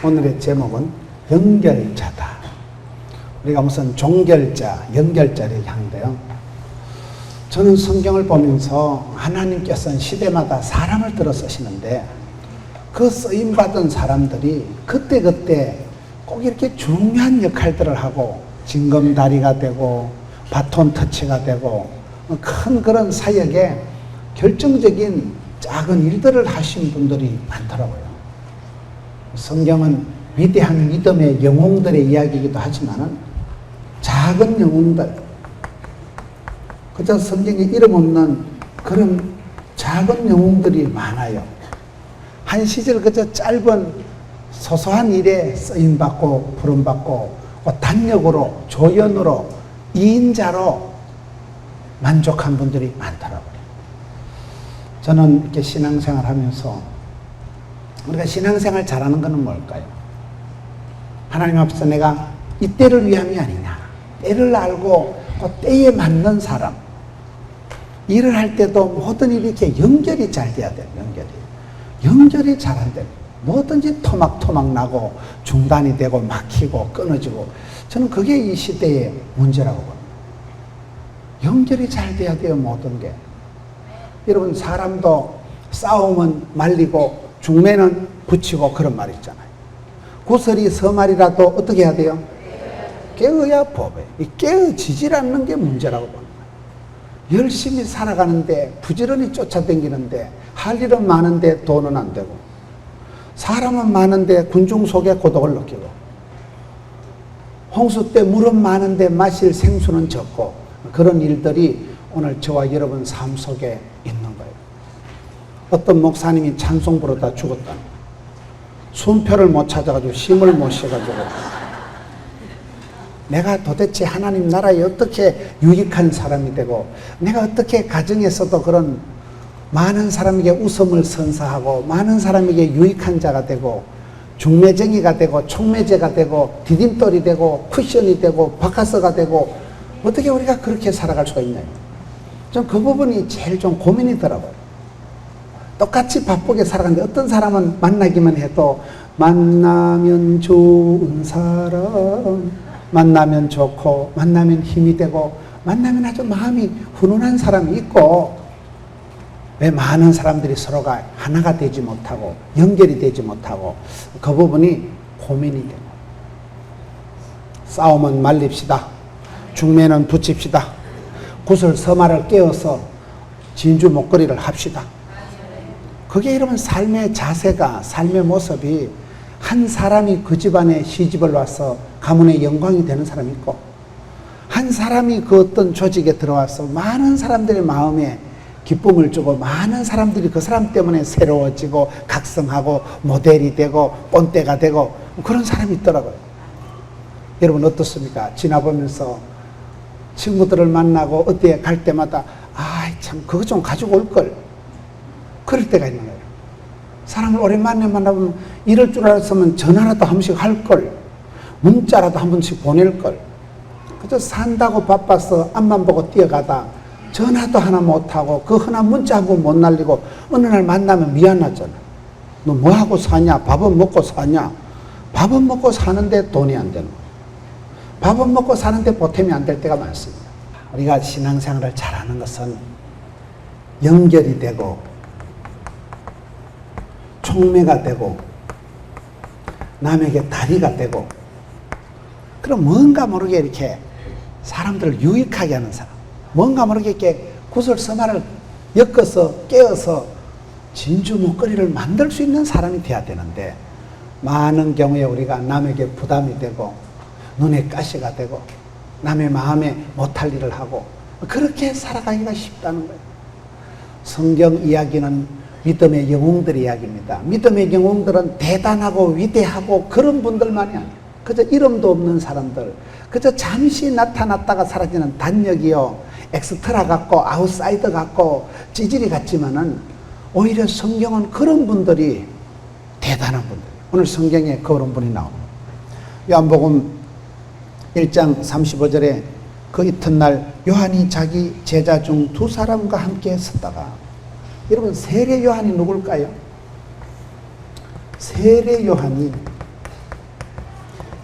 오늘의 제목은 연결자다. 우리가 무슨 종결자, 연결자를 하는데요. 저는 성경을 보면서 하나님께서는 시대마다 사람을 들어 쓰시는데 그 쓰임받은 사람들이 그때그때 꼭 이렇게 중요한 역할들을 하고 징검다리가 되고 바톤 터치가 되고 큰 그런 사역에 결정적인 작은 일들을 하신 분들이 많더라고요. 성경은 위대한 믿음의 영웅들의 이야기이기도 하지만 작은 영웅들, 그저 성경에 이름 없는 그런 작은 영웅들이 많아요. 한 시절 그저 짧은 소소한 일에 쓰임받고 부름받고 단역으로 조연으로 2인자로 만족한 분들이 많더라고요. 저는 이렇게 신앙생활 하면서 우리가 신앙생활 잘하는 것은 뭘까요? 하나님 앞에서 내가 이 때를 위함이 아니냐, 때를 알고 그 때에 맞는 사람, 일을 할 때도 모든 일이 이렇게 연결이 잘 돼야 돼요. 연결이 잘 안 돼요. 뭐든지 토막토막 나고 중단이 되고 막히고 끊어지고, 저는 그게 이 시대의 문제라고 봅니다. 연결이 잘 돼야 돼요. 모든 게. 여러분, 사람도 싸움은 말리고 중매는 붙이고 그런 말 있잖아요. 구설이 서말이라도 어떻게 해야 돼요? 깨어야 법에. 깨어지질 않는 게 문제라고 봅니다. 열심히 살아가는데 부지런히 쫓아다니는데 할 일은 많은데 돈은 안 되고, 사람은 많은데 군중 속에 고독을 느끼고, 홍수 때 물은 많은데 마실 생수는 적고, 그런 일들이 오늘 저와 여러분 삶 속에 있는 거예요. 어떤 목사님이 찬송 부르다 죽었다. 순표를 못 찾아가지고 힘을 못 쉬어가지고, 내가 도대체 하나님 나라에 어떻게 유익한 사람이 되고, 내가 어떻게 가정에서도 그런 많은 사람에게 웃음을 선사하고 많은 사람에게 유익한 자가 되고 중매쟁이가 되고 촉매제가 되고 디딤돌이 되고 쿠션이 되고 바카스가 되고, 어떻게 우리가 그렇게 살아갈 수가 있나요? 전 그 부분이 제일 좀 고민이더라고요. 똑같이 바쁘게 살아가는데 어떤 사람은 만나기만 해도 만나면 좋은 사람, 만나면 좋고 만나면 힘이 되고 만나면 아주 마음이 훈훈한 사람이 있고, 왜 많은 사람들이 서로가 하나가 되지 못하고 연결이 되지 못하고, 그 부분이 고민이 되고, 싸움은 말립시다, 중매는 붙입시다, 구슬 서말을 깨어서 진주 목걸이를 합시다. 그게 이러면 삶의 자세가, 삶의 모습이, 한 사람이 그 집안에 시집을 와서 가문의 영광이 되는 사람이 있고, 한 사람이 그 어떤 조직에 들어와서 많은 사람들의 마음에 기쁨을 주고 많은 사람들이 그 사람 때문에 새로워지고 각성하고 모델이 되고 본때가 되고 그런 사람이 있더라고요. 여러분 어떻습니까? 지나보면서 친구들을 만나고 어디에 갈 때마다 참 그거 좀 가지고 올걸, 그럴 때가 있는 거예요. 사람을 오랜만에 만나보면 이럴 줄 알았으면 전화라도 한 번씩 할걸, 문자라도 한 번씩 보낼걸. 그저 산다고 바빠서 앞만 보고 뛰어가다 전화도 하나 못하고 그 흔한 문자 한 번 못 날리고 어느 날 만나면 미안하잖아. 너 뭐하고 사냐? 밥은 먹고 사냐? 밥은 먹고 사는데 돈이 안 되는 거야. 밥은 먹고 사는데 보탬이 안 될 때가 많습니다. 우리가 신앙생활을 잘하는 것은 연결이 되고 촉매가 되고 남에게 다리가 되고, 그럼 뭔가 모르게 이렇게 사람들을 유익하게 하는 사람, 뭔가 모르게 이렇게 구슬서말을 엮어서 깨어서 진주 목걸이를 만들 수 있는 사람이 돼야 되는데, 많은 경우에 우리가 남에게 부담이 되고 눈에 가시가 되고 남의 마음에 못할 일을 하고 그렇게 살아가기가 쉽다는 거예요. 성경 이야기는 믿음의 영웅들의 이야기입니다. 믿음의 영웅들은 대단하고 위대하고 그런 분들만이 아니에요. 그저 이름도 없는 사람들, 그저 잠시 나타났다가 사라지는 단역이요, 엑스트라 같고 아웃사이더 같고 찌질이 같지만은 오히려 성경은 그런 분들이 대단한 분들. 오늘 성경에 그런 분이 나옵니다. 요한복음 1장 35절에 그 이튿날 요한이 자기 제자 중 2사람과 함께 섰다가, 여러분 세례 요한이 누굴까요? 세례 요한이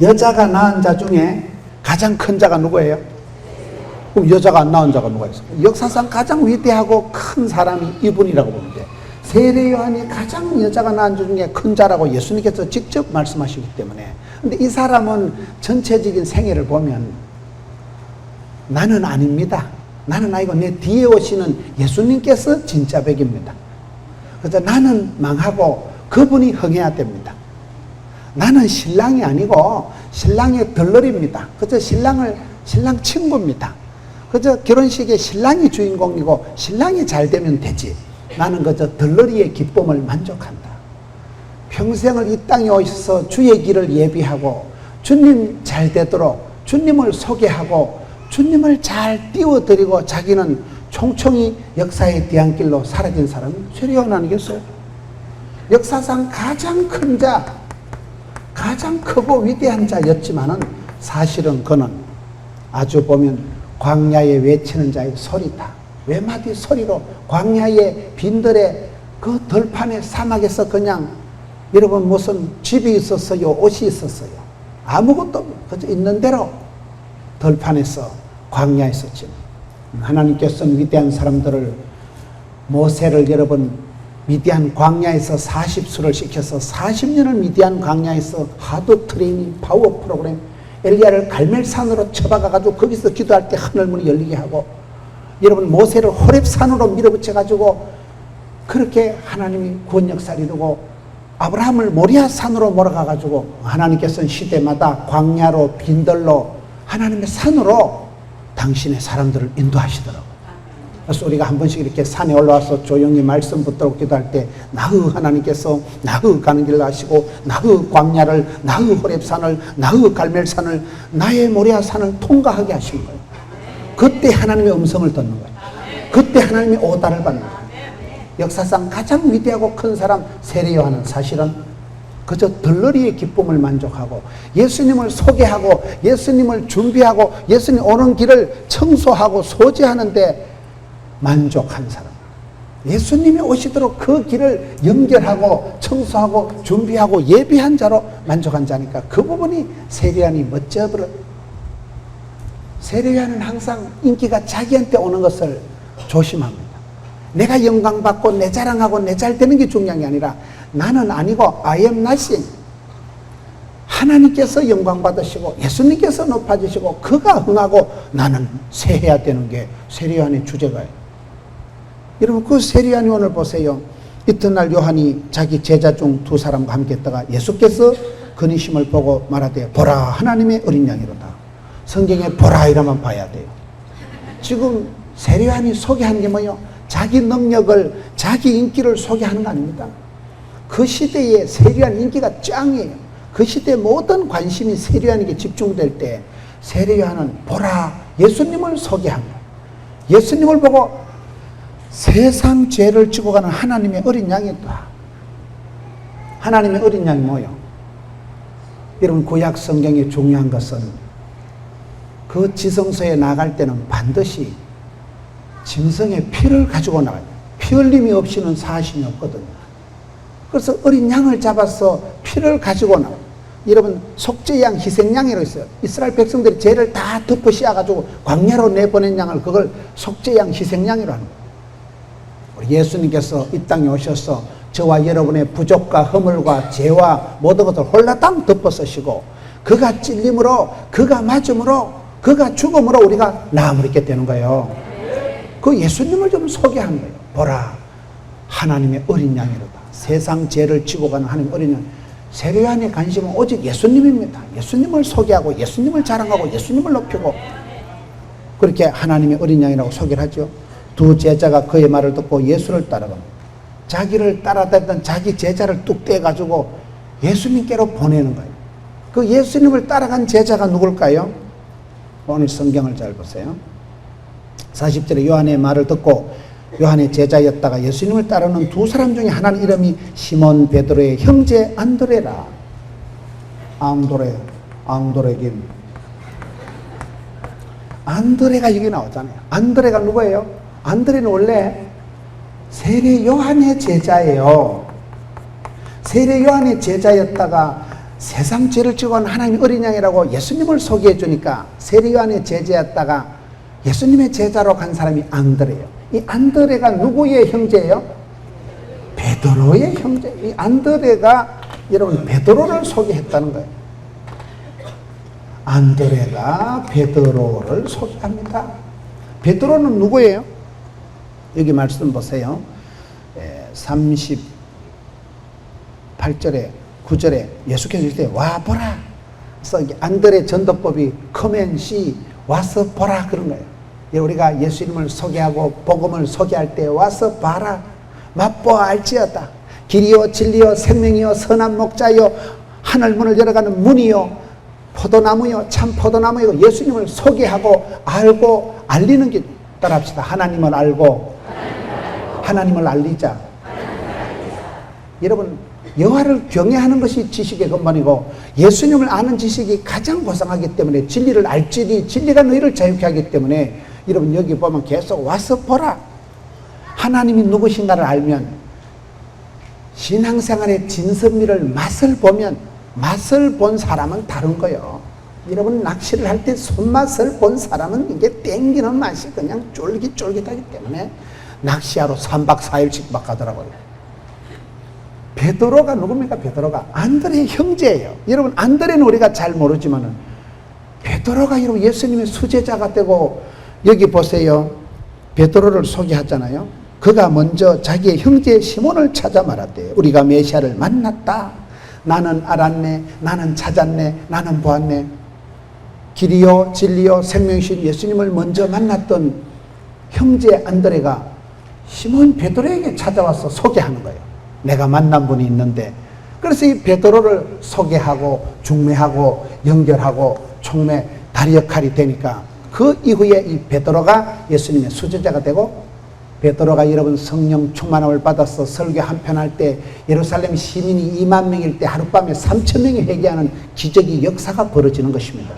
여자가 낳은 자 중에 가장 큰 자가 누구예요? 그럼 여자가 안 낳은 자가 누가 있어요? 역사상 가장 위대하고 큰 사람이 이분이라고 보면 돼요. 세례 요한이 가장 여자가 낳은 자 중에 큰 자라고 예수님께서 직접 말씀하시기 때문에. 근데 이 사람은 전체적인 생애를 보면 나는 아닙니다. 나는 아니고 내 뒤에 오시는 예수님께서 진짜 백입니다. 그래서 나는 망하고 그분이 흥해야 됩니다. 나는 신랑이 아니고 신랑의 덜러리입니다. 그래서 신랑 친구입니다. 그저 결혼식에 신랑이 주인공이고 신랑이 잘 되면 되지. 나는 그저 덜러리의 기쁨을 만족한다. 평생을 이 땅에 오셔서 주의 길을 예비하고 주님 잘 되도록 주님을 소개하고 주님을 잘 띄워드리고 자기는 총총히 역사의 뒤안길로 사라진 사람이 세례 요한 아니겠어요? 역사상 가장 큰 자, 가장 크고 위대한 자였지만은 사실은 그는 아주 보면 광야에 외치는 자의 소리다. 외마디 소리로 광야의 빈들의 그 들판의 사막에서 그냥 여러분 무슨 집이 있었어요? 옷이 있었어요? 아무것도 그저 있는 대로 들판에서 광야에서 지금 하나님께서는 위대한 사람들을 모세를 여러분 미디안 광야에서 40수를 시켜서 40년을 미디안 광야에서 하드 트레이닝 파워 프로그램 엘리야를 갈멜산으로 쳐박아가지고 거기서 기도할 때 하늘문이 열리게 하고 여러분 모세를 호렙산으로 밀어붙여가지고 그렇게 하나님이 구원 역사를 이루고 아브라함을 모리아산으로 몰아가가지고 하나님께서는 시대마다 광야로 빈들로 하나님의 산으로 당신의 사람들을 인도하시더라고요. 그래서 우리가 한 번씩 이렇게 산에 올라와서 조용히 말씀 붙들고 기도할 때 나의 하나님께서 나의 가는 길을 아시고 나의 광야를 나의 호렙산을 나의 갈멜산을 나의 모리아산을 통과하게 하신 거예요. 그때 하나님의 음성을 듣는 거예요. 그때 하나님의 오다를 받는 거예요. 역사상 가장 위대하고 큰 사람 세례 요한은 사실은 그저 덜러리의 기쁨을 만족하고 예수님을 소개하고 예수님을 준비하고 예수님 오는 길을 청소하고 소지하는데 만족한 사람. 예수님이 오시도록 그 길을 연결하고 청소하고 준비하고 예비한 자로 만족한 자니까 그 부분이 세례 요한이 멋져버려. 세례 요한은 항상 인기가 자기한테 오는 것을 조심합니다. 내가 영광받고 내 자랑하고 내 잘되는 게 중요한 게 아니라 나는 아니고 I am nothing. 하나님께서 영광받으시고 예수님께서 높아지시고 그가 흥하고 나는 세해야 되는 게 세례 요한의 주제가예요. 여러분 그 세례 요한이 오늘 보세요. 이튿날 요한이 자기 제자 중 두 사람과 함께 했다가 예수께서 근위심을 보고 말하되 보라 하나님의 어린 양이로다. 성경에 보라 이라만 봐야 돼요. 지금 세례 요한이 소개한 게 뭐예요? 자기 능력을 자기 인기를 소개하는 거 아닙니다. 그 시대에 세례 요한 인기가 짱이에요. 그 시대의 모든 관심이 세례 요한에게 집중될 때 세례 요한은 보라 예수님을 소개한 거예요. 예수님을 보고 세상 죄를 지고 가는 하나님의 어린 양이다. 하나님의 어린 양이 뭐예요? 여러분 구약 성경에 중요한 것은 그 지성소에 나갈 때는 반드시 짐승의 피를 가지고 나가요. 피 흘림이 없이는 사심이 없거든요. 그래서 어린 양을 잡아서 피를 가지고 나와요. 여러분 속죄양, 희생양이라고 있어요. 이스라엘 백성들이 죄를 다 덮어 씌워가지고 광야로 내보낸 양을 그걸 속죄양, 희생양이라고 하는 거예요. 우리 예수님께서 이 땅에 오셔서 저와 여러분의 부족과 허물과 죄와 모든 것을 홀라당 덮어 쓰시고 그가 찔림으로 그가 맞음으로 그가 죽음으로 우리가 나음을 입게 되는 거예요. 그 예수님을 좀 소개한 거예요. 보라 하나님의 어린 양이로다. 세상 죄를 지고 가는 하나님의 어린 양. 세례 요한의 관심은 오직 예수님입니다. 예수님을 소개하고 예수님을 자랑하고 예수님을 높이고 그렇게 하나님의 어린 양이라고 소개를 하죠. 두 제자가 그의 말을 듣고 예수를 따라갑니다. 자기를 따라다니던 자기 제자를 뚝 떼가지고 예수님께로 보내는 거예요. 그 예수님을 따라간 제자가 누굴까요? 오늘 성경을 잘 보세요. 40절에 요한의 말을 듣고 요한의 제자였다가 예수님을 따르는 두 사람 중에 하나는 이름이 시몬 베드로의 형제 안드레라. 앙도레긴. 안드레가 여기 나오잖아요. 안드레가 누구예요? 안드레는 원래 세례 요한의 제자예요. 세례 요한의 제자였다가 세상 죄를 지고 온 하나님의 어린 양이라고 예수님을 소개해 주니까 세리요한의 제자였다가 예수님의 제자로 간 사람이 안드레예요. 이 안드레가 누구의 형제예요? 베드로의 형제. 이 안드레가 여러분 베드로를 소개했다는 거예요. 안드레가 베드로를 소개합니다. 베드로는 누구예요? 여기 말씀 보세요. 38절에 9절에 예수께서 이르시되 와 보라. 그래서 안드레 전도법이 come and see, 와서 보라 그런 거예요. 우리가 예수님을 소개하고 복음을 소개할 때 와서 봐라. 맛보아 알지어다. 길이요 진리요 생명이요 선한 목자요 하늘문을 열어가는 문이요 포도나무요 참 포도나무요. 예수님을 소개하고 알고 알리는 길 따라합시다. 하나님을 알고 하나님을 알리자. 여러분 여호와를 경외하는 것이 지식의 근본이고 예수님을 아는 지식이 가장 고상하기 때문에 진리를 알지니 진리가 너희를 자유케 하기 때문에 여러분 여기 보면 계속 와서 보라. 하나님이 누구신가를 알면 신앙생활의 진선미를 맛을 보면 맛을 본 사람은 다른 거예요. 여러분 낚시를 할 때 손맛을 본 사람은 이게 땡기는 맛이 그냥 쫄깃쫄깃하기 때문에 낚시하러 3박 4일씩 막 가더라고요. 베드로가 누굽니까? 베드로가 안드레의 형제예요. 여러분 안드레는 우리가 잘 모르지만은 베드로가 여러분 예수님의 수제자가 되고 여기 보세요. 베드로를 소개하잖아요. 그가 먼저 자기의 형제 시몬을 찾아 말하되 우리가 메시아를 만났다. 나는 알았네. 나는 찾았네. 나는 보았네. 길이요 진리요 생명이신 예수님을 먼저 만났던 형제 안드레가 시몬 베드로에게 찾아와서 소개하는 거예요. 내가 만난 분이 있는데. 그래서 이 베드로를 소개하고 중매하고 연결하고 촉매 다리 역할이 되니까 그 이후에 이 베드로가 예수님의 수제자가 되고 베드로가 여러분 성령 충만함을 받아서 설교 한 편 할 때 예루살렘 시민이 2만 명일 때 하룻밤에 3천 명이 회개하는 기적이 역사가 벌어지는 것입니다.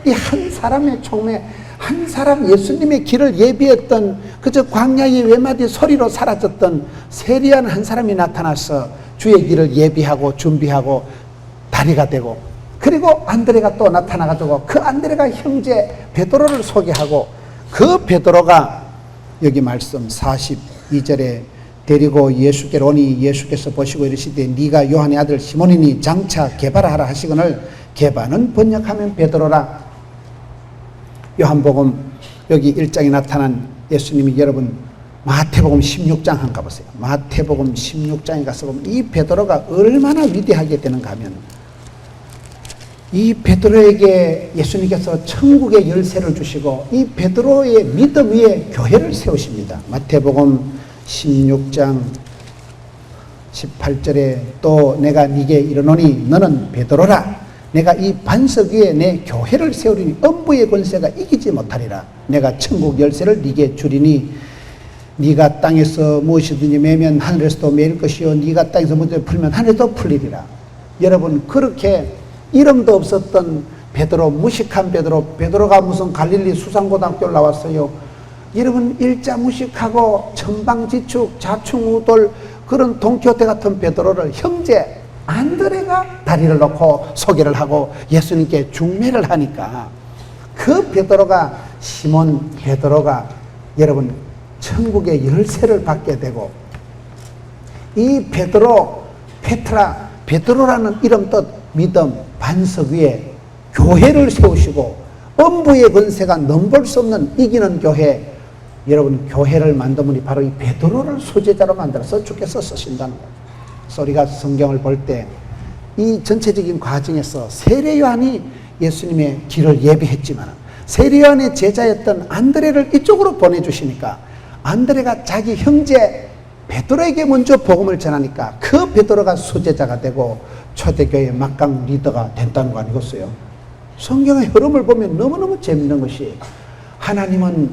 이 한 사람의 촉매 한 사람 예수님의 길을 예비했던 그저 광야의 외마디 소리로 사라졌던 세리한 한 사람이 나타나서 주의 길을 예비하고 준비하고 다리가 되고 그리고 안드레가 또 나타나가지고 그 안드레가 형제 베드로를 소개하고 그 베드로가 여기 말씀 42절에 데리고 예수께로 오니 예수께서 보시고 이르시되 네가 요한의 아들 시몬이니 장차 게바라 하라 하시거늘 게바는 번역하면 베드로라. 요한복음 여기 1장에 나타난 예수님이 여러분 마태복음 16장 한번 가보세요. 마태복음 16장에 가서 보면 이 베드로가 얼마나 위대하게 되는가 하면 이 베드로에게 예수님께서 천국의 열쇠를 주시고 이 베드로의 믿음 위에 교회를 세우십니다. 마태복음 16장 18절에 또 내가 네게 이르노니 너는 베드로라. 내가 이 반석 위에 내 교회를 세우리니 엄부의 권세가 이기지 못하리라. 내가 천국 열쇠를 네게 주리니 네가 땅에서 무엇이든지 매면 하늘에서도 매일 것이요 네가 땅에서 무엇을 풀면 하늘에도 풀리리라. 여러분 그렇게 이름도 없었던 베드로, 무식한 베드로, 베드로가 무슨 갈릴리 수산고등학교를 나왔어요. 여러분 일자 무식하고 천방지축 자충우돌 그런 돈키호테 같은 베드로를 형제 안드레가 다리를 놓고 소개를 하고 예수님께 중매를 하니까 그 베드로가 시몬 베드로가 여러분 천국의 열쇠를 받게 되고 이 베드로 페트라 베드로라는 이름 뜻 믿음 반석 위에 교회를 세우시고 엄부의 권세가 넘볼 수 없는 이기는 교회 여러분 교회를 만든 분이 바로 이 베드로를 수제자로 만들어서 주께서 쓰신다는 거예요. 그래서 우리가 성경을 볼 때 이 전체적인 과정에서 세례 요한이 예수님의 길을 예비했지만 세례 요한의 제자였던 안드레를 이쪽으로 보내주시니까 안드레가 자기 형제 베드로에게 먼저 복음을 전하니까 그 베드로가 수제자가 되고 초대교회 막강 리더가 된다는 거 아니겠어요? 성경의 흐름을 보면 너무너무 재밌는 것이 하나님은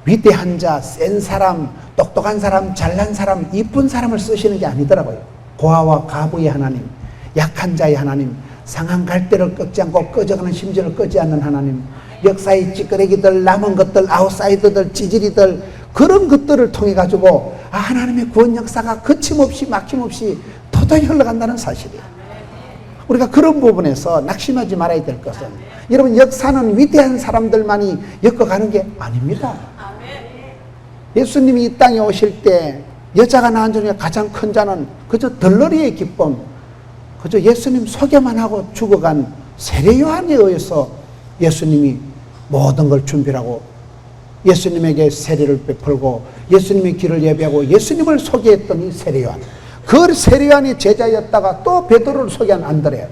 위대한 자, 센 사람, 똑똑한 사람, 잘난 사람, 이쁜 사람을 쓰시는 게 아니더라고요. 고아와 가부의 하나님, 약한 자의 하나님, 상한 갈대를 꺾지 않고 꺼져가는 심지어를 끄지 않는 하나님, 역사의 찌끄레기들, 남은 것들, 아웃사이더들, 찌질이들 그런 것들을 통해 가지고 하나님의 구원 역사가 거침없이 막힘없이 도저히 흘러간다는 사실이에요. 우리가 그런 부분에서 낙심하지 말아야 될 것은, 여러분, 역사는 위대한 사람들만이 엮어가는 게 아닙니다. 예수님이 이 땅에 오실 때 여자가 낳은 중에 가장 큰 자는 그저 덜러리의 기쁨, 그저 예수님 소개만 하고 죽어간 세례 요한에 의해서 예수님이 모든 걸 준비하고 예수님에게 세례를 베풀고 예수님의 길을 예배하고 예수님을 소개했던 이 세례 요한, 그 세례 요한이 제자였다가 또 베드로를 소개한 안드레,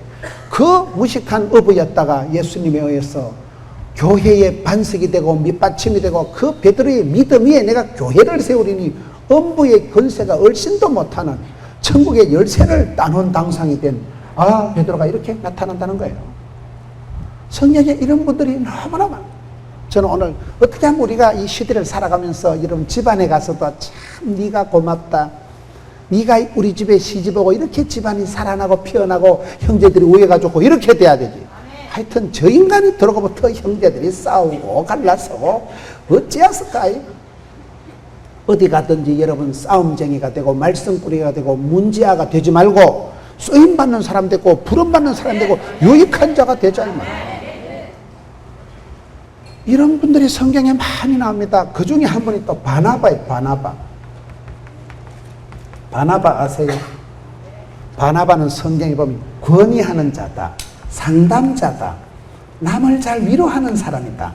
그 무식한 어부였다가 예수님에 의해서 교회의 반석이 되고 밑받침이 되고 그 베드로의 믿음 위에 내가 교회를 세우리니 엄부의 권세가 얼씬도 못하는 천국의 열쇠를 따놓은 당상이 된 베드로가 이렇게 나타난다는 거예요. 성경에 이런 분들이 너무나 많아요. 저는 오늘 어떻게 하면 우리가 이 시대를 살아가면서 여러분 집안에 가서도 참 네가 고맙다, 네가 우리 집에 시집오고 이렇게 집안이 살아나고 피어나고 형제들이 우애가 좋고 이렇게 돼야 되지. 하여튼 저 인간이 들어가부터 형제들이 싸우고 갈라서고 어찌했을까요? 어디 가든지 여러분 싸움쟁이가 되고 말썽꾸리가 되고 문제아가 되지 말고 쓰임받는 사람 되고 부름받는 사람 되고 유익한 자가 되자 이 말이에요. 이런 분들이 성경에 많이 나옵니다. 그 중에 한 분이 또 바나바예요. 바나바 아세요? 바나바는 성경에 보면 권위하는 자다, 상담자다, 남을 잘 위로하는 사람이다.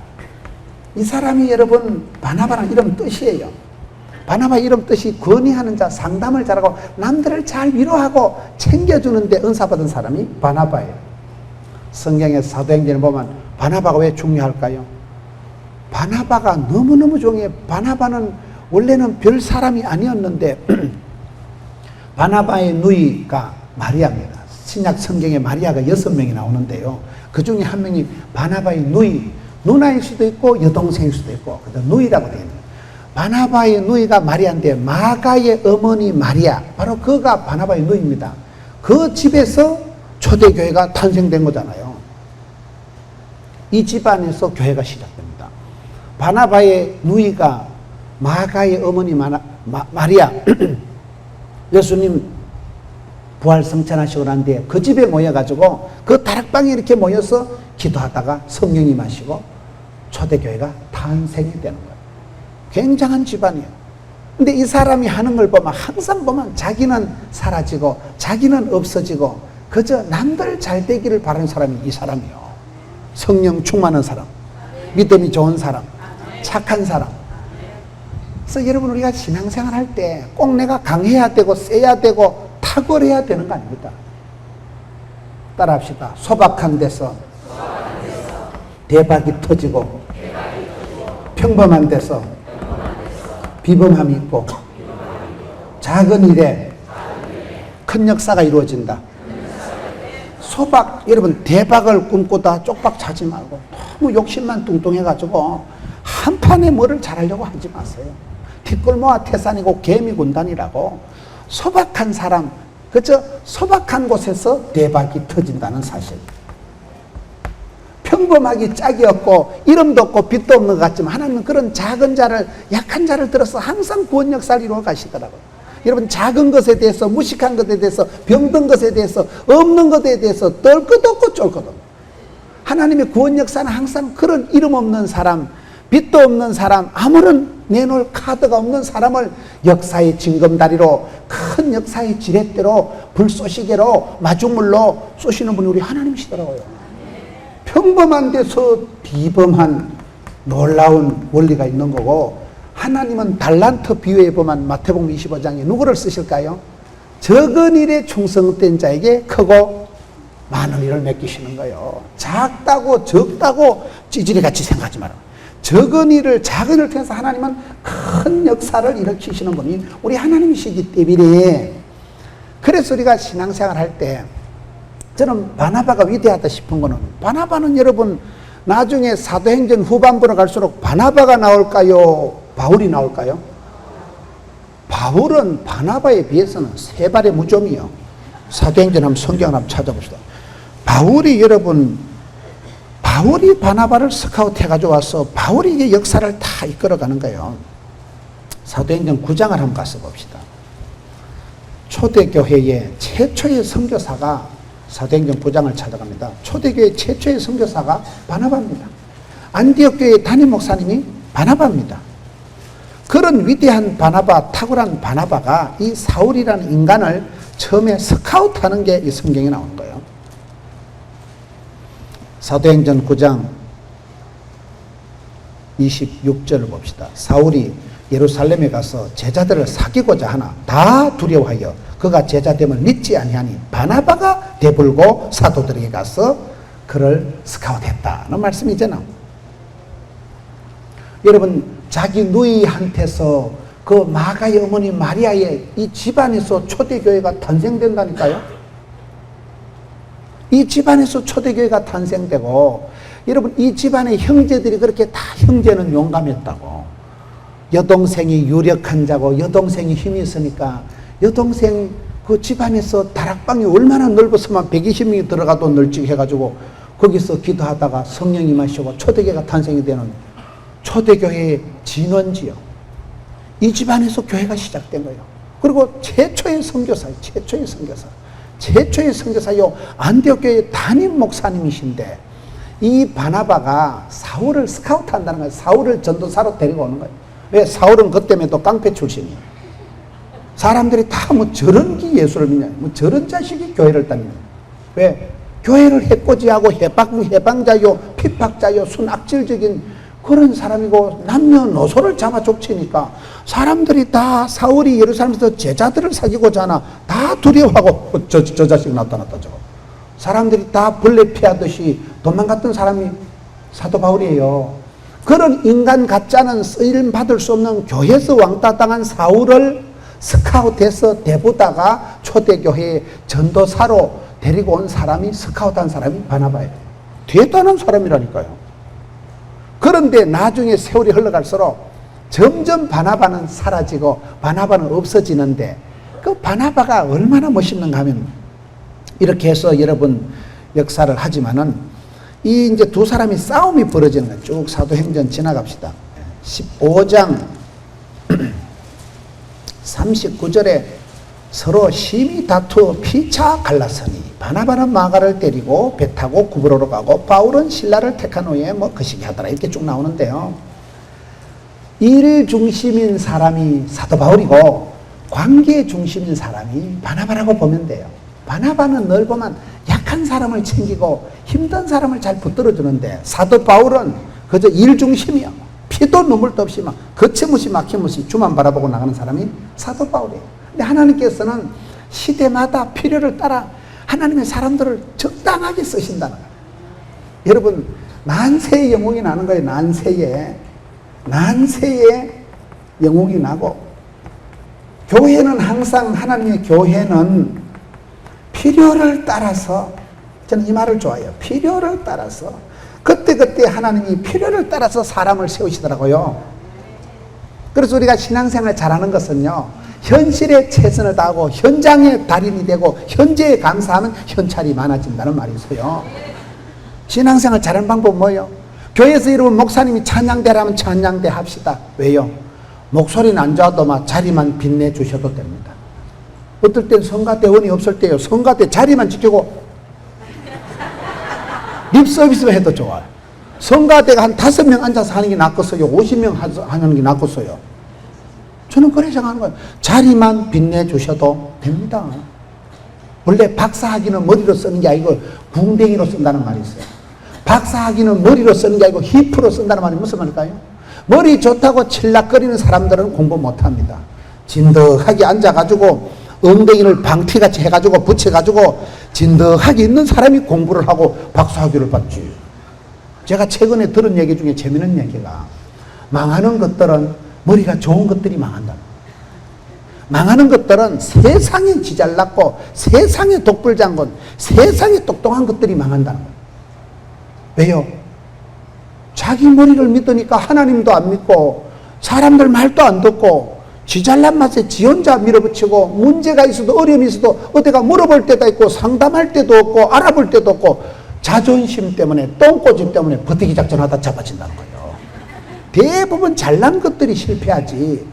이 사람이 여러분 바나바는 이런 뜻이에요. 바나바 이름 뜻이 권위하는 자, 상담을 잘하고 남들을 잘 위로하고 챙겨주는데 은사받은 사람이 바나바예요. 성경의 사도행전을 보면 바나바가 왜 중요할까요? 바나바가 너무너무 중요해요. 바나바는 원래는 별 사람이 아니었는데 바나바의 누이가 마리아입니다. 신약 성경에 마리아가 6명이 나오는데요. 그 중에 한 명이 바나바의 누이, 누나일 수도 있고 여동생일 수도 있고 누이라고 되어 있는 거예요. 바나바의 누이가 마리아인데 마가의 어머니 마리아, 바로 그가 바나바의 누이입니다. 그 집에서 초대교회가 탄생된 거잖아요. 이 집안에서 교회가 시작됩니다. 바나바의 누이가 마가의 어머니 마리아, 예수님 부활 성찬하시고 난 뒤에 그 집에 모여가지고 그 다락방에 이렇게 모여서 기도하다가 성령이 마시고 초대교회가 탄생이 되는 거예요. 굉장한 집안이에요. 근데 이 사람이 하는 걸 보면 항상 보면 자기는 사라지고 자기는 없어지고 그저 남들 잘 되기를 바라는 사람이 이 사람이에요. 성령 충만한 사람, 믿음이 좋은 사람, 착한 사람. 그래서 여러분 우리가 신앙생활 할 때 꼭 내가 강해야 되고 세야 되고 탁월해야 되는 거 아닙니다. 따라합시다. 소박한 데서 대박이 터지고 평범한 데서 비범함이 있고 작은 일에 큰 역사가 이루어진다. 소박, 여러분 대박을 꿈꾸다 쪽박 차지 말고 너무 욕심만 뚱뚱해가지고 한 판에 뭐를 잘하려고 하지 마세요. 티끌모아 태산이고 개미 군단이라고. 소박한 사람, 그저 소박한 곳에서 대박이 터진다는 사실. 평범하기 짝이 없고 이름도 없고 빛도 없는 것 같지만 하나님은 그런 작은 자를, 약한 자를 들어서 항상 구원 역사를 이루어 가시더라고요. 여러분 작은 것에 대해서, 무식한 것에 대해서, 병든 것에 대해서, 없는 것에 대해서 떨 것도 없고 쫄 것도 없고, 하나님의 구원 역사는 항상 그런 이름 없는 사람, 빛도 없는 사람, 아무런 내놓을 카드가 없는 사람을 역사의 징검다리로, 큰 역사의 지렛대로, 불쏘시개로, 마중물로 쏘시는 분이 우리 하나님이시더라고요. 평범한 데서 비범한 놀라운 원리가 있는 거고, 하나님은 달란트 비유에 보면 마태복음 25장에 누구를 쓰실까요? 적은 일에 충성된 자에게 크고 많은 일을 맡기시는 거예요. 작다고 적다고 찌질이같이 생각하지 마라. 적은 일을, 작은 일을 통해서 하나님은 큰 역사를 일으키시는 분이 우리 하나님이시기 때문에, 그래서 우리가 신앙생활 할 때 저는 바나바가 위대하다 싶은 거는, 바나바는 여러분 나중에 사도행전 후반부로 갈수록 바나바가 나올까요? 바울이 나올까요? 바울은 바나바에 비해서는 세 발의 무좀이요. 사도행전 한번 성경을 한번 찾아봅시다. 바울이 여러분, 바울이 바나바를 스카우트 해가지고 와서 바울이 이게 역사를 다 이끌어가는 거예요. 사도행전 9장을 한번 가서 봅시다. 초대교회의 최초의 선교사가 사도행전 9장을 찾아갑니다. 초대교회 최초의 선교사가 바나바입니다. 안디옥 교회 담임 목사님이 바나바입니다. 그런 위대한 바나바, 탁월한 바나바가 이 사울이라는 인간을 처음에 스카우트하는 게 이 성경에 나오는 거예요. 사도행전 9장 26절을 봅시다. 사울이 예루살렘에 가서 제자들을 사귀고자 하나 다 두려워하여 그가 제자됨을 믿지 아니하니 바나바가 대불고 사도들에게 가서 그를 스카우트했다는 말씀이잖아. 여러분, 자기 누이한테서 그 마가의 어머니 마리아의 이 집안에서 초대교회가 탄생된다니까요. 이 집안에서 초대교회가 탄생되고, 여러분, 이 집안의 형제들이 그렇게 다 형제는 용감했다고. 여동생이 유력한 자고 여동생이 힘이 있으니까 여동생 그 집안에서 다락방이 얼마나 넓었으면 120명이 들어가도 널찍해가지고 거기서 기도하다가 성령이 마시고 초대교회가 탄생이 되는 초대교회의 진원지요. 이 집안에서 교회가 시작된 거예요. 그리고 최초의 선교사요. 최초의 선교사요. 안디옥 교회 담임 목사님이신데 이 바나바가 사울을 스카우트한다는 거예요. 사울을 전도사로 데리고 오는 거예요. 왜? 사울은 그 때문에 또 깡패 출신이에요. 사람들이 다 뭐 저런 기 예수를 믿냐, 뭐 저런 자식이 교회를 다니냐. 왜? 교회를 해코지하고 해방자요, 핍박자요, 순악질적인 그런 사람이고 남녀노소를 잡아 족치니까 사람들이 다 사울이 예루살렘에서 제자들을 사귀고자 하나 다 두려워하고 저 자식 나타났다 저거. 사람들이 다 벌레 피하듯이 도망갔던 사람이 사도 바울이에요. 그런 인간 같자는 쓰임 받을 수 없는 교회에서 왕따 당한 사울을 스카우트해서 대보다가 초대교회의 전도사로 데리고 온 사람이, 스카우트한 사람이 바나바예요. 대단한 사람이라니까요. 그런데 나중에 세월이 흘러갈수록 점점 바나바는 사라지고 바나바는 없어지는데, 그 바나바가 얼마나 멋있는가 하면 이렇게 해서 여러분 역사를 하지만은 이 이제 두 사람이 싸움이 벌어지는 거예요. 쭉 사도행전 지나갑시다. 15장 39절에 서로 심히 다투어 피차 갈라서니 바나바는 마가를 때리고 배 타고 구브로로 가고 바울은 신라를 택한 후에 뭐 거시기 하더라. 이렇게 쭉 나오는데요. 일 중심인 사람이 사도 바울이고 관계 중심인 사람이 바나바라고 보면 돼요. 바나바는 늘 보면 약한 사람을 챙기고 힘든 사람을 잘 붙들어주는데 사도 바울은 그저 일 중심이야. 피도 눈물도 없이 막 거침없이 막힘없이 주만 바라보고 나가는 사람이 사도 바울이에요. 근데 하나님께서는 시대마다 필요를 따라 하나님의 사람들을 적당하게 쓰신다는 거예요. 여러분, 난세의 영웅이 나는 거예요. 난세의 영웅이 나고, 교회는 항상, 하나님의 교회는 필요를 따라서, 저는 이 말을 좋아해요. 필요를 따라서, 그때그때 하나님이 필요를 따라서 사람을 세우시더라고요. 그래서 우리가 신앙생활 잘하는 것은요, 현실에 최선을 다하고 현장의 달인이 되고 현재에 감사하면 현찰이 많아진다는 말이 있어요. 신앙생활 잘하는 방법은 뭐예요? 교회에서 여러분 목사님이 찬양대라면 찬양대 합시다. 왜요? 목소리는 안 좋아도 막 자리만 빛내주셔도 됩니다. 어떨 땐 성가대원이 없을 때요, 성가대 자리만 지키고 립서비스만 해도 좋아요. 성가대가 한 5명 앉아서 하는 게 낫겠어요? 50명 하는 게 낫겠어요? 저는 그래 생각하는 거예요. 자리만 빛내주셔도 됩니다. 원래 박사학위는 머리로 쓰는 게 아니고 궁뎅이로 쓴다는 말이 있어요. 박사학위는 머리로 쓰는 게 아니고 힙으로 쓴다는 말이 무슨 말일까요? 머리 좋다고 칠락거리는 사람들은 공부 못합니다. 진득하게 앉아가지고 엉덩이를 방티같이 해가지고 붙여가지고 진득하게 있는 사람이 공부를 하고 박사학위를 받지. 제가 최근에 들은 얘기 중에 재미있는 얘기가, 망하는 것들은 머리가 좋은 것들이 망한다. 망하는 것들은 세상에 지잘났고 세상에 독불장군, 세상에 똑똑한 것들이 망한다는 거예요. 왜요? 자기 머리를 믿으니까 하나님도 안 믿고 사람들 말도 안 듣고 지잘난 맛에 지 혼자 밀어붙이고 문제가 있어도 어려움이 있어도 어디가 물어볼 때도 있고 상담할 때도 없고 알아볼 때도 없고 자존심 때문에 똥꼬집 때문에 버티기 작전하다 잡아진다는 거예요. 대부분 잘난 것들이 실패하지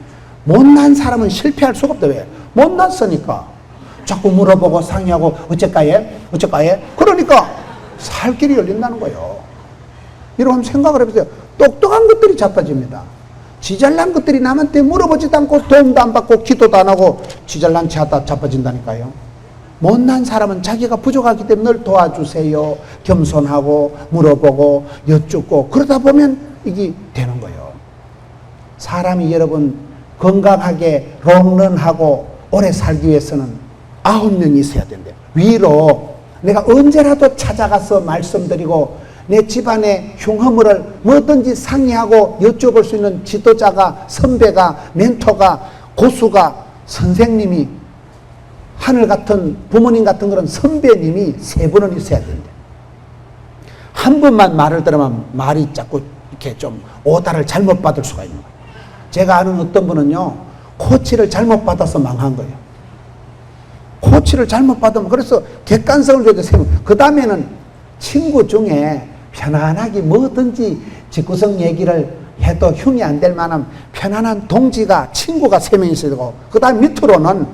못난 사람은 실패할 수가 없다. 왜? 못났으니까. 자꾸 물어보고 상의하고 어째까예? 그러니까 살 길이 열린다는 거예요. 여러분 생각을 해보세요. 똑똑한 것들이 자빠집니다. 지잘난 것들이 남한테 물어보지도 않고 도움도 안 받고 기도도 안 하고 지잘난 채 하다 자빠진다니까요. 못난 사람은 자기가 부족하기 때문에 늘 도와주세요. 겸손하고 물어보고 여쭙고 그러다 보면 이게 되는 거예요. 사람이 여러분 건강하게 롱런하고 오래 살기 위해서는 9명이 있어야 된대요. 위로 내가 언제라도 찾아가서 말씀드리고 내 집안의 흉허물을 뭐든지 상의하고 여쭤볼 수 있는 지도자가, 선배가, 멘토가, 고수가, 선생님이, 하늘 같은 부모님 같은 그런 선배님이 3분은 있어야 된대. 한 번만 말을 들으면 말이 자꾸 이렇게 좀 오다를 잘못 받을 수가 있는 거예요. 제가 아는 어떤 분은요, 코치를 잘못 받아서 망한 거예요. 코치를 잘못 받으면, 그래서 객관성을 줘야 돼. 그 다음에는 친구 중에 편안하게 뭐든지 직구성 얘기를 해도 흉이 안 될 만한 편안한 동지가, 친구가 3명 있어야 되고, 그 다음 밑으로는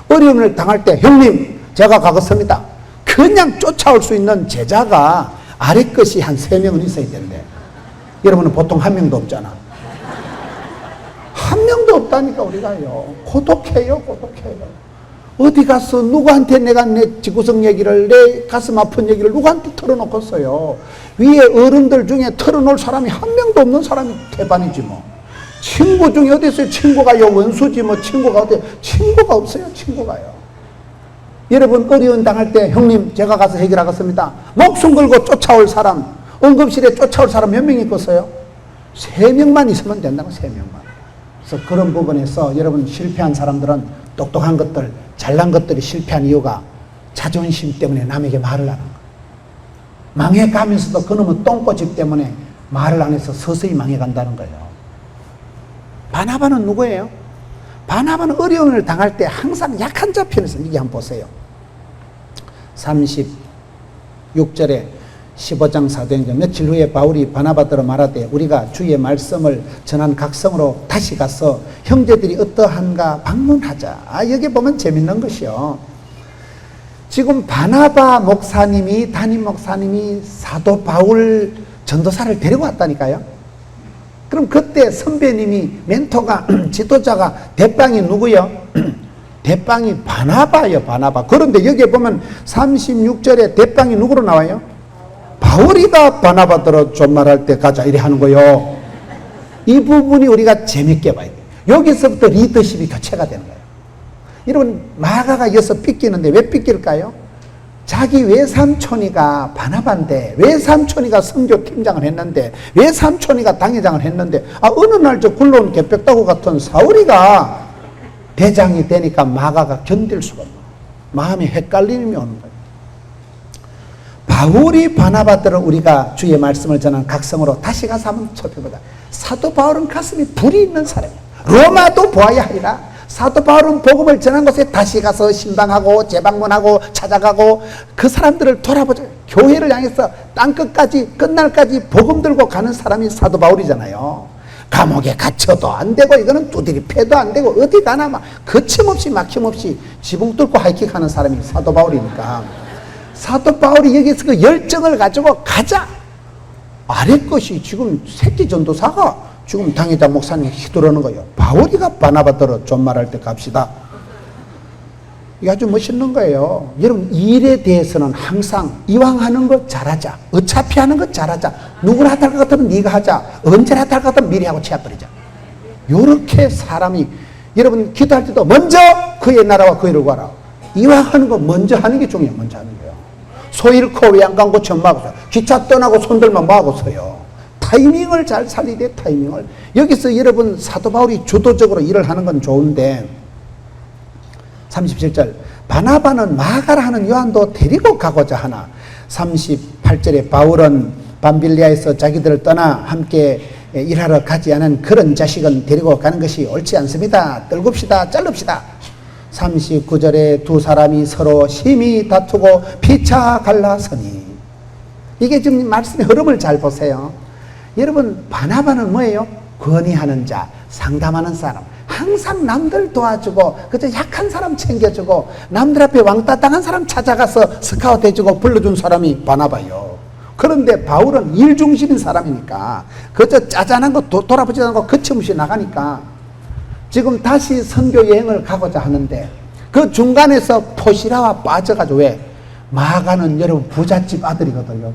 어려움을 당할 때, 형님, 제가 가겠습니다. 그냥 쫓아올 수 있는 제자가 아래 것이 한 3명은 있어야 되는데, 여러분은 보통 1명도 없잖아. 1명도 없다니까, 우리가요. 고독해요. 어디 가서 누구한테 내가 내 지구성 얘기를, 내 가슴 아픈 얘기를 누구한테 털어놓겠어요. 위에 어른들 중에 털어놓을 사람이 1명도 없는 사람이 태반이지 뭐. 친구 중에 어디 있어요? 친구가요. 원수지 뭐. 친구가 어디, 친구가 없어요. 친구가요. 여러분 어려운 당할 때, 형님 제가 가서 해결하겠습니다. 목숨 걸고 쫓아올 사람, 응급실에 쫓아올 사람 몇 명 있겠어요? 3명만 있으면 된다고. 3명만. 그래서 그런 부분에서 여러분 실패한 사람들은, 똑똑한 것들, 잘난 것들이 실패한 이유가 자존심 때문에 남에게 말을 안 하는 거예요. 망해가면서도 그놈의 똥꼬집 때문에 말을 안 해서 서서히 망해간다는 거예요. 바나바는 누구예요? 바나바는 어려움을 당할 때 항상 약한 자 편에서, 이게 한번 보세요. 36절에 15장 사도행전, 며칠 후에 바울이 바나바더러 말하되 우리가 주의 말씀을 전한 각성으로 다시 가서 형제들이 어떠한가 방문하자. 여기 보면 재밌는 것이요, 지금 바나바 목사님이, 담임 목사님이 사도 바울 전도사를 데리고 왔다니까요. 그럼 그때 선배님이, 멘토가, 지도자가 대빵이 누구요? 대빵이 바나바예요. 바나바. 그런데 여기에 보면 36절에 대빵이 누구로 나와요? 바울이가 바나바더러 존말할 때 가자 이래 하는 거요. 이 부분이 우리가 재밌게 봐야 돼요. 여기서부터 리더십이 교체가 되는 거예요. 여러분 마가가 여기서 삐끼는데 왜 삐낄까요? 자기 외삼촌이가 바나바인데, 외삼촌이가 선교팀장을 했는데, 외삼촌이가 당회장을 했는데, 어느 날 저 굴러온 개벽다구 같은 사울이가 대장이 되니까 마가가 견딜 수가 없는 거예요. 마음이 헷갈림이 오는 거예요. 바울이 바나바더러 우리가 주의 말씀을 전한 각성으로 다시 가서 한번 살펴보자. 사도 바울은 가슴이 불이 있는 사람이에요. 로마도 보아야 하리라. 사도 바울은 복음을 전한 곳에 다시 가서 신방하고 재방문하고 찾아가고 그 사람들을 돌아보자. 교회를 향해서 땅끝까지 끝날까지 복음 들고 가는 사람이 사도 바울이잖아요. 감옥에 갇혀도 안 되고, 이거는 두드리 패도 안 되고, 어디 가나 막 거침없이 막힘없이 지붕 뚫고 하이킥하는 사람이 사도 바울이니까, 사도 바울이 여기서 그 열정을 가지고 가자. 아래 것이 지금 새끼 전도사가 지금 당회장 목사님이 휘두르는 거예요. 바울이가 바나바더러 존말할 때 갑시다. 이게 아주 멋있는 거예요. 여러분 일에 대해서는 항상 이왕 하는 거 잘하자. 어차피 하는 거 잘하자. 누구나 할 것 같으면 네가 하자. 언제나 할 것 같으면 미리 하고 치워버리자. 요렇게 사람이, 여러분 기도할 때도 먼저 그의 나라와 그의 를 구하라. 이왕 하는 거 먼저 하는 게 중요해요. 먼저 하는 거예요. 소 잃고 외양간고 천마고 기차 떠나고 손들만 뭐하고 서요. 타이밍을 잘 살리야 돼. 타이밍을. 여기서 여러분 사도 바울이 주도적으로 일을 하는 건 좋은데, 37절 바나바는 마가라 하는 요한도 데리고 가고자 하나. 38절에 바울은 밤빌리아에서 자기들을 떠나 함께 일하러 가지 않은 그런 자식은 데리고 가는 것이 옳지 않습니다. 떨굽시다. 자릅시다. 39절에 두 사람이 서로 심히 다투고 피차 갈라서니. 이게 지금 말씀의 흐름을 잘 보세요. 여러분 바나바는 뭐예요? 건의하는 자, 상담하는 사람. 항상 남들 도와주고 그저 약한 사람 챙겨주고 남들 앞에 왕따 당한 사람 찾아가서 스카우트 해주고 불러준 사람이 바나바요. 그런데 바울은 일 중심인 사람이니까 그저 짜잔한 거 돌아보지도 않고 거침없이 나가니까 지금 다시 선교 여행을 가고자 하는데 그 중간에서 포시라와 빠져가지고 왜? 마가는 여러분 부잣집 아들이거든요.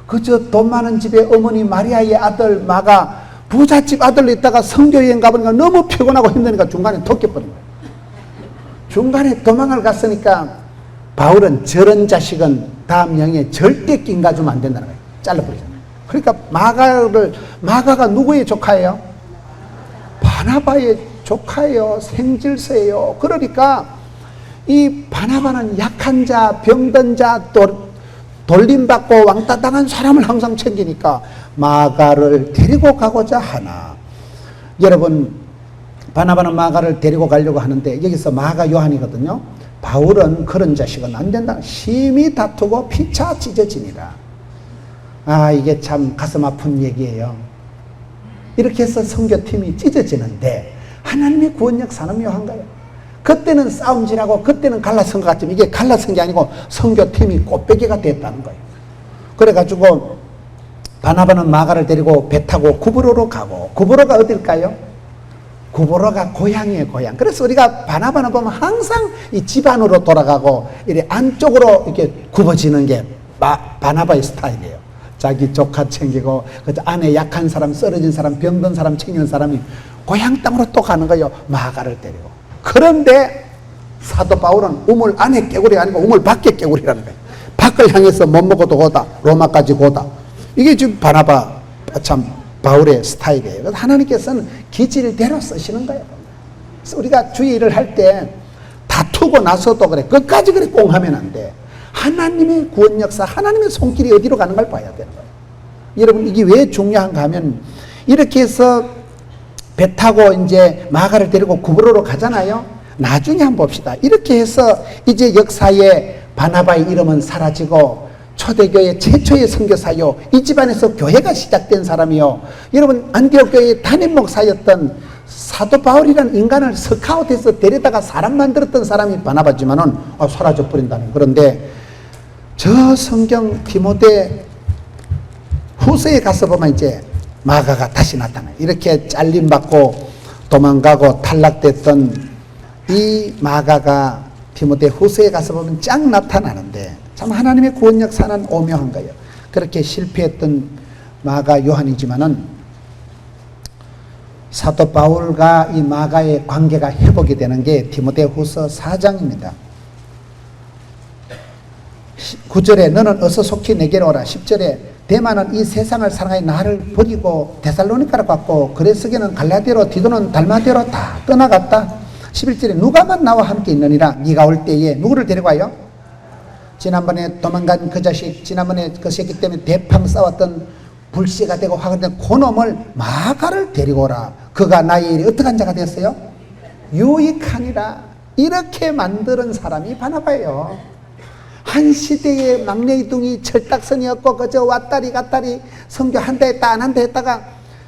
그저 돈 많은 집에 어머니 마리아의 아들 마가 부잣집 아들로 있다가 선교여행 가보니까 너무 피곤하고 힘드니까 중간에 도껴버린 거예요. 중간에 도망을 갔으니까 바울은 저런 자식은 다음 여행에 절대 낀가주면 안 된다는 거예요. 잘라버리잖아요. 그러니까 마가가 누구의 조카예요? 바나바의 조카예요. 생질서예요. 그러니까 이 바나바는 약한 자, 병든 자, 돌림받고 왕따 당한 사람을 항상 챙기니까 마가를 데리고 가고자 하나. 여러분, 바나바는 마가를 데리고 가려고 하는데 여기서 마가 요한이거든요. 바울은 그런 자식은 안 된다. 심히 다투고 피차 찢어지니라. 아, 이게 참 가슴 아픈 얘기예요. 이렇게 해서 선교팀이 찢어지는데 하나님의 구원 역사는 묘한가요? 그때는 싸움질하고 그때는 갈라선 것 같지만 이게 갈라선 게 아니고 선교팀이 꽃배기가 됐다는 거예요. 그래가지고 바나바는 마가를 데리고 배 타고 구브로로 가고, 구브로가 어딜까요? 구브로가 고향이에요, 고향. 그래서 우리가 바나바는 보면 항상 이 집안으로 돌아가고 이렇게 안쪽으로 이렇게 굽어지는 게 바나바의 스타일이에요. 자기 조카 챙기고 그 안에 약한 사람, 쓰러진 사람, 병든 사람 챙기는 사람이 고향 땅으로 또 가는 거예요. 마가를 데리고. 그런데 사도 바울은 우물 안에 깨구리가 아니고 우물 밖에 깨구리라는 거예요. 밖을 향해서 못 먹어도 고다, 로마까지 고다. 이게 지금 바나바 참 바울의 스타일이에요. 그래서 하나님께서는 기질대로 쓰시는 거예요. 그래서 우리가 주의 일을 할 때 다투고 나서도 그래 끝까지 그래 꽁하면 안 돼. 하나님의 구원 역사, 하나님의 손길이 어디로 가는 걸 봐야 되는 거예요. 여러분, 이게 왜 중요한가 하면 이렇게 해서 배 타고 이제 마가를 데리고 구브로로 가잖아요. 나중에 한번 봅시다. 이렇게 해서 이제 역사에 바나바의 이름은 사라지고 초대교회 최초의 선교사요, 이 집안에서 교회가 시작된 사람이요, 여러분 안디옥 교회의 담임 목사였던 사도 바울이라는 인간을 스카우트해서 데려다가 사람 만들었던 사람이 바나바지만은 사라져 버린다는. 그런데 저 성경 디모데 후서에 가서 보면 이제 마가가 다시 나타나요. 이렇게 잘림받고 도망가고 탈락됐던 이 마가가 디모데 후서에 가서 보면 쫙 나타나는데 참 하나님의 구원 역사는 오묘한 거예요. 그렇게 실패했던 마가 요한이지만은 사도 바울과 이 마가의 관계가 회복이 되는 게 디모데 후서 4장입니다. 9절에 너는 어서 속히 내게로 오라. 10절에 데마는 이 세상을 사랑하여 나를 버리고 데살로니카로 갔고 그레스게는 갈라디아로 디도는 달마디아로 다 떠나갔다. 11절에 누가만 나와 함께 있느니라. 네가 올 때에 누구를 데리고 와요? 지난번에 도망간 그 자식, 지난번에 그 새끼 때문에 대팡 싸웠던 불씨가 되고 화가 된 그놈을 마가를 데리고 오라. 그가 나의 일에 어떡한 자가 됐어요? 유익하니라. 이렇게 만드는 사람이 바나바예요. 한 시대의 막내이둥이 철딱선이었고 그저 왔다리 갔다리 선교 한다 했다 안 한다 했다가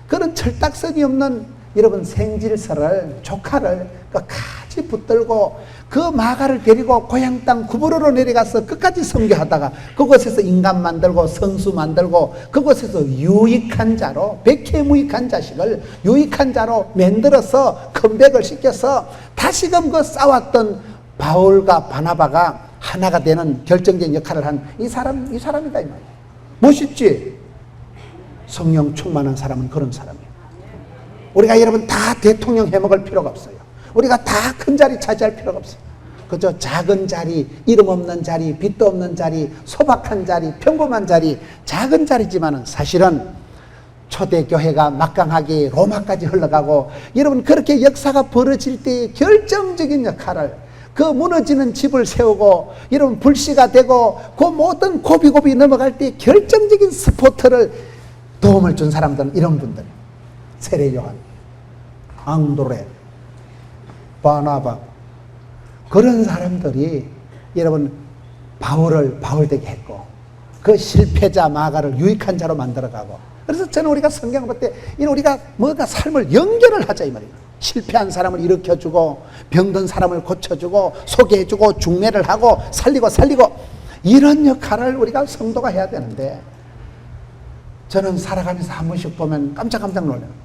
그런 철딱선이 없는 여러분 생질서를 조카를 끝까지 붙들고 그 마가를 데리고 고향 땅 구브로로 내려가서 끝까지 선교하다가 그곳에서 인간 만들고 선수 만들고 그곳에서 유익한 자로 백해무익한 자식을 유익한 자로 만들어서 컴백을 시켜서 다시금 그 싸웠던 바울과 바나바가 하나가 되는 결정적인 역할을 한 이 사람이다 이 말이야. 멋있지? 성령 충만한 사람은 그런 사람이에요. 우리가 여러분 다 대통령 해먹을 필요가 없어요. 우리가 다 큰 자리 차지할 필요가 없어요. 그저 작은 자리, 이름 없는 자리, 빚도 없는 자리, 소박한 자리, 평범한 자리, 작은 자리지만은 사실은 초대교회가 막강하게 로마까지 흘러가고 여러분 그렇게 역사가 벌어질 때의 결정적인 역할을 그 무너지는 집을 세우고 여러분 불씨가 되고 그 모든 고비고비 넘어갈 때 결정적인 스포트를 도움을 준 사람들은 이런 분들. 세례 요한, 앙도레, 바나바 그런 사람들이 여러분 바울을 바울되게 했고 그 실패자 마가를 유익한 자로 만들어가고. 그래서 저는 우리가 성경을 볼 때 우리가 뭔가 삶을 연결을 하자 이 말이에요. 실패한 사람을 일으켜주고 병든 사람을 고쳐주고 소개해주고 중매를 하고 살리고 이런 역할을 우리가 성도가 해야 되는데, 저는 살아가면서 한 번씩 보면 깜짝깜짝 놀라요.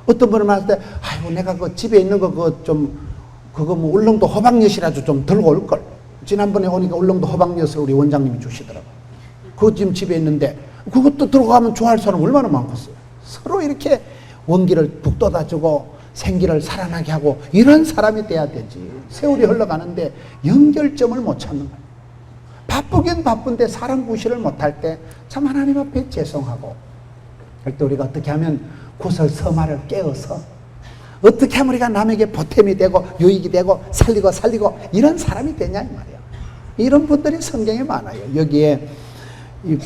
어떤 분을 만났을 때, 아이고 내가 그 집에 있는 거 그거 뭐 울릉도 호박엿이라도 좀 들고 올걸. 지난번에 오니까 울릉도 호박엿을 우리 원장님이 주시더라고요. 그거 지금 집에 있는데 그것도 들고 가면 좋아할 사람 얼마나 많겠어요. 서로 이렇게 원기를 북돋아주고 생기를 살아나게 하고 이런 사람이 돼야 되지. 세월이 흘러가는데 연결점을 못 찾는 거예요. 바쁘긴 바쁜데 사람 구실을 못할 때 참 하나님 앞에 죄송하고, 그럴 때 우리가 어떻게 하면 구설서마를 깨어서 어떻게 하면 우리가 남에게 보탬이 되고 유익이 되고 살리고 이런 사람이 되냐 이 말이야. 이런 분들이 성경에 많아요. 여기에 이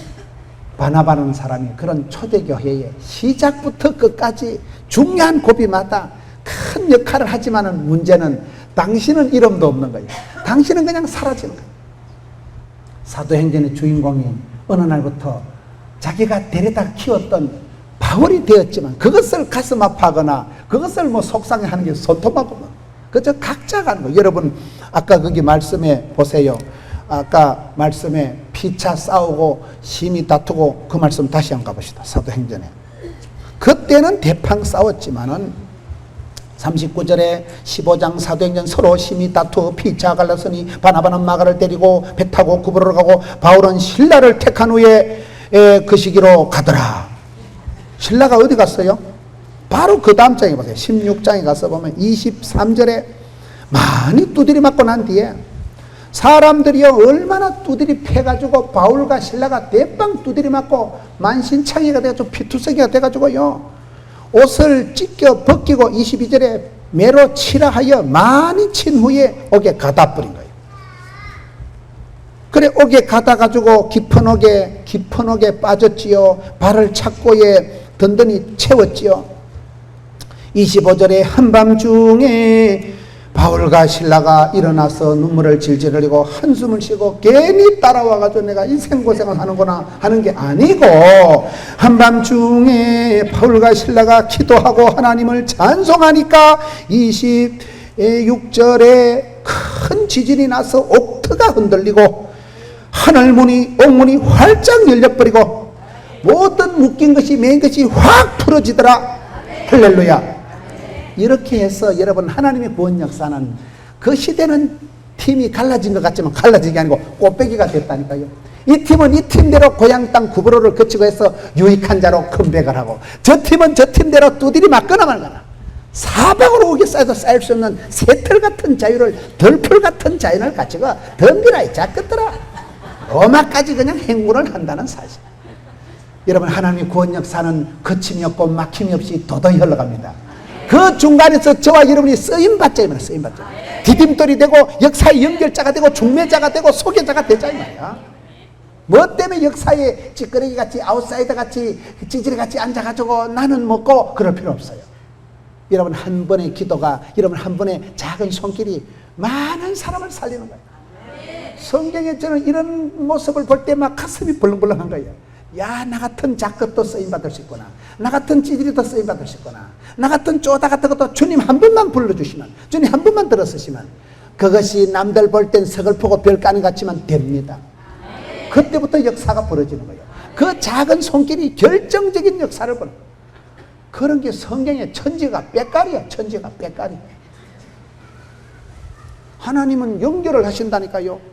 바나바라는 사람이 그런 초대교회의 시작부터 끝까지 중요한 고비마다 큰 역할을 하지만은 문제는 당신은 이름도 없는 거예요. 당신은 그냥 사라지는 거예요. 사도행전의 주인공이 어느 날부터 자기가 데려다 키웠던 바울이 되었지만 그것을 가슴 아파하거나 그것을 뭐 속상해하는 게 손톱만큼은 그저 각자가 하는 거예요. 여러분 아까 거기 말씀에 보세요. 아까 말씀에 피차 싸우고 심히 다투고 그 말씀 다시 한번 가봅시다. 사도행전에 그때는 대팡 싸웠지만은 39절에 15장 사도행전 서로 심히 다투어 피차 갈랐으니 바나바는 마가를 데리고 배 타고 구부러러 가고 바울은 신라를 택한 후에 그 시기로 가더라. 신라가 어디 갔어요? 바로 그 다음 장에 보세요. 16장에 가서 보면 23절에 많이 두드리 맞고 난 뒤에 사람들이요 얼마나 두드리 패가지고 바울과 신라가 대빵 두드리 맞고 만신창이가 돼가지고 피투성이가 돼가지고요 옷을 찢겨 벗기고 22절에 매로 치라 하여 많이 친 후에 옥에 가다 버린 거예요. 그래 옥에 가다 가지고 깊은 옥에 빠졌지요. 발을 착고에 든든히 채웠지요. 25절에 한밤중에 바울과 신라가 일어나서 눈물을 질질 흘리고 한숨을 쉬고 괜히 따라와가지고 내가 인생고생을 하는구나 하는 게 아니고 한밤중에 바울과 신라가 기도하고 하나님을 찬송하니까 26절에 큰 지진이 나서 옥터가 흔들리고 하늘문이 옥문이 활짝 열려버리고 모든 묶인 것이 맨 것이 확 풀어지더라. 할렐루야. 이렇게 해서 여러분 하나님의 구원 역사는 그 시대는 팀이 갈라진 것 같지만 갈라진 게 아니고 꽃배기가 됐다니까요. 이 팀은 이 팀대로 고향 땅 구부로를 거치고 해서 유익한 자로 컴백을 하고 저 팀은 저 팀대로 두드리 맞거나 말거나 사방으로 오게 쌓여도 쌓일 수 없는 새털 같은 자유를 덜풀 같은 자연을 가지고 덤비라 이 작것들아. 로마까지 그냥 행군을 한다는 사실. 여러분 하나님의 구원 역사는 거침이 없고 막힘이 없이 도도히 흘러갑니다. 그 중간에서 저와 여러분이 쓰임받자 이 말이야. 쓰임받자. 디딤돌이 되고 역사의 연결자가 되고 중매자가 되고 소개자가 되자 이 말이야. 뭐 때문에 역사에 찌끄러기 같이 아웃사이더 같이 찌질이 같이 앉아가지고 나는 먹고 그럴 필요 없어요. 여러분 한 번의 기도가 여러분 한 번의 작은 손길이 많은 사람을 살리는 거예요. 성경에 저는 이런 모습을 볼 때 막 가슴이 벌렁벌렁한 거예요. 야, 나 같은 작것도 쓰임받을 수 있구나. 나 같은 찌질이도 쓰임받을 수 있구나. 나 같은 쪼다 같은 것도 주님 한 번만 불러주시면, 주님 한 번만 들어쓰시면 그것이 남들 볼 땐 서글프고 별가는 같지만 됩니다. 그때부터 역사가 벌어지는 거예요. 그 작은 손길이 결정적인 역사를 벌어요. 그런 게 성경의 천지가 빽깔이야. 천지가 빽깔이. 하나님은 연결을 하신다니까요.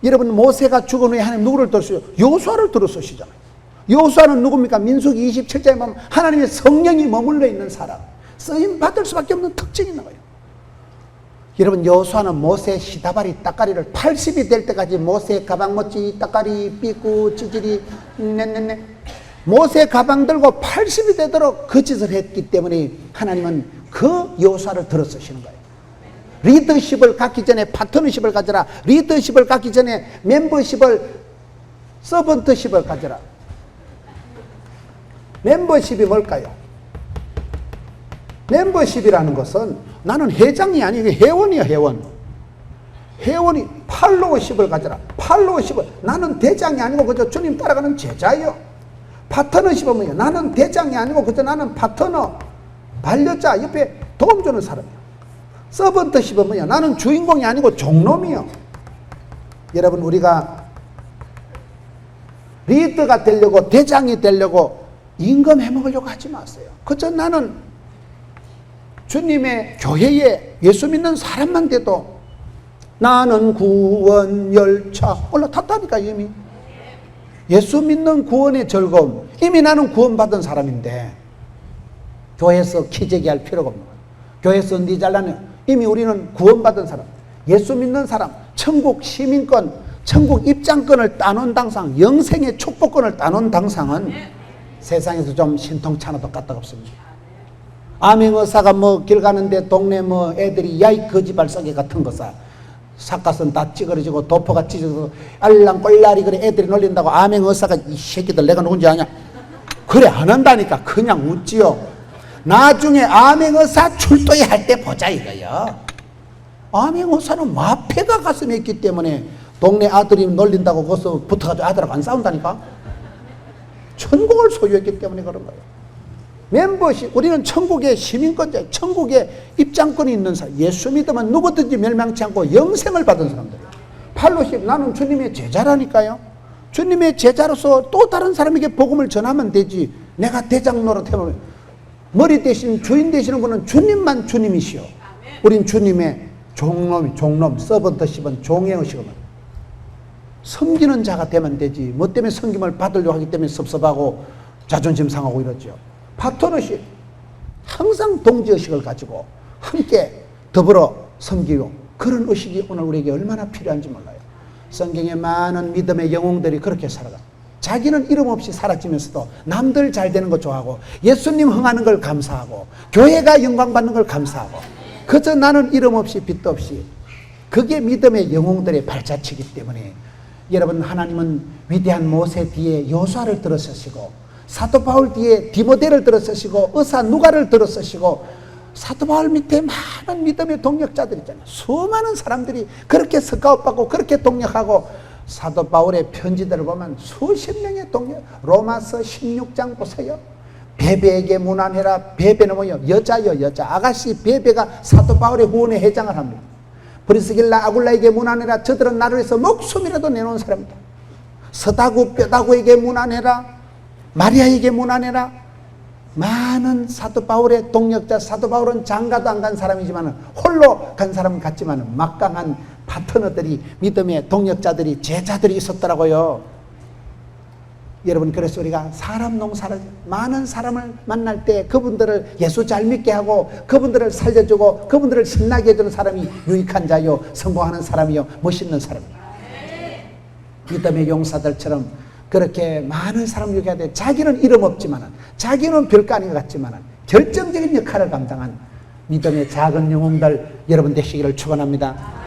여러분 모세가 죽은 후에 하나님 누구를 들었어요? 여호수아를 들어서시잖아요. 여호수아는 누굽니까? 민수기 27장에 보면 하나님의 성령이 머물러 있는 사람, 쓰임 받을 수밖에 없는 특징이 있는 거예요. 여러분 여호수아는 모세 시다바리 따까리를 80이 될 때까지 모세 가방 멋지 따까리 삐꾸 찌질이 넷넷넷 모세 가방 들고 80이 되도록 그 짓을 했기 때문에 하나님은 그 여호수아를 들어서시는 거예요. 리더십을 갖기 전에 파트너십을 가져라. 리더십을 갖기 전에 멤버십을 서번트십을 가져라. 멤버십이 뭘까요? 멤버십이라는 것은 나는 회장이 아니고 회원이야. 회원이 팔로워십을 가져라. 팔로워십을 나는 대장이 아니고 그저 주님 따라가는 제자예요. 파트너십은 뭐야? 나는 대장이 아니고 그저 나는 파트너, 반려자, 옆에 도움 주는 사람이야. 서번트십은 뭐야? 나는 주인공이 아니고 종놈이요. 여러분, 우리가 리더가 되려고, 대장이 되려고 임금해 먹으려고 하지 마세요. 그저 나는 주님의 교회에 예수 믿는 사람만 돼도 나는 구원 열차 올라탔다니까. 이미 예수 믿는 구원의 즐거움, 이미 나는 구원받은 사람인데 교회에서 키재기할 필요가 없는 거예요. 교회에서 니 잘나네. 이미 우리는 구원받은 사람, 예수 믿는 사람, 천국 시민권, 천국 입장권을 따놓은 당상, 영생의 축복권을 따놓은 당상은 세상에서 좀 신통찮아도 까딱없습니다. 암행어사가 뭐 길 가는데 동네 뭐 애들이 야이 거지발사기 같은 거사 삿갓은 다 찌그러지고 도포가 찢어서 알랑꼴라리 그래 애들이 놀린다고 암행어사가 이 새끼들 내가 누군지 아냐? 그래 안 한다니까. 그냥 웃지요. 나중에 암행어사 출도에 할 때 보자 이거요. 암행어사는 마패가 가슴에 있기 때문에 동네 아들이 놀린다고 거기서 붙어가지고 아들하고 안 싸운다니까. 천국을 소유했기 때문에 그런 거예요. 멤버십, 우리는 천국의 시민권자, 천국의 입장권이 있는 사람, 예수 믿으면 누구든지 멸망치 않고 영생을 받은 사람들. 850, 나는 주님의 제자라니까요. 주님의 제자로서 또 다른 사람에게 복음을 전하면 되지. 내가 대장 노릇해보면 머리 대신 주인 되시는 분은 주님만 주님이시오. 우린 주님의 종놈, 서번트십은 종의 의식은 섬기는 자가 되면 되지. 뭐 때문에 섬김을 받으려고 하기 때문에 섭섭하고 자존심 상하고 이러죠. 파트너십, 항상 동지의식을 가지고 함께 더불어 섬기고, 그런 의식이 오늘 우리에게 얼마나 필요한지 몰라요. 성경에 많은 믿음의 영웅들이 그렇게 살아가. 자기는 이름 없이 사라지면서도 남들 잘 되는 거 좋아하고, 예수님 흥하는 걸 감사하고, 교회가 영광 받는 걸 감사하고, 그저 나는 이름 없이 빚도 없이. 그게 믿음의 영웅들의 발자취이기 때문에 여러분, 하나님은 위대한 모세 뒤에 여호수아를 들어서시고, 사도 바울 뒤에 디모데를 들어서시고, 의사 누가를 들어서시고, 사도 바울 밑에 많은 믿음의 동력자들 있잖아요. 수많은 사람들이 그렇게 스카웃받고 그렇게 동력하고, 사도 바울의 편지들을 보면 수십 명의 동력. 로마서 16장 보세요. 베베에게 문안해라. 베베는 뭐예요? 여자요, 여자. 아가씨 베베가 사도 바울의 후원회 회장을 합니다. 브리스길라 아굴라에게 문안해라. 저들은 나를 위해서 목숨이라도 내놓은 사람이다. 서다구 뼈다구에게 문안해라. 마리아에게 문안해라. 많은 사도 바울의 동력자, 사도 바울은 장가도 안 간 사람이지만 홀로 간 사람 같지만 막강한 파트너들이, 믿음의 동력자들이, 제자들이 있었더라고요. 여러분, 그래서 우리가 사람 농사를, 많은 사람을 만날 때 그분들을 예수 잘 믿게 하고, 그분들을 살려주고, 그분들을 신나게 해주는 사람이 유익한 자요, 성공하는 사람이요, 멋있는 사람이요. 믿음의 용사들처럼 그렇게 많은 사람을 유익해야 돼. 자기는 이름 없지만, 자기는 별거 아닌 것 같지만 결정적인 역할을 감당한 믿음의 작은 영웅들 여러분 되시기를 축원합니다.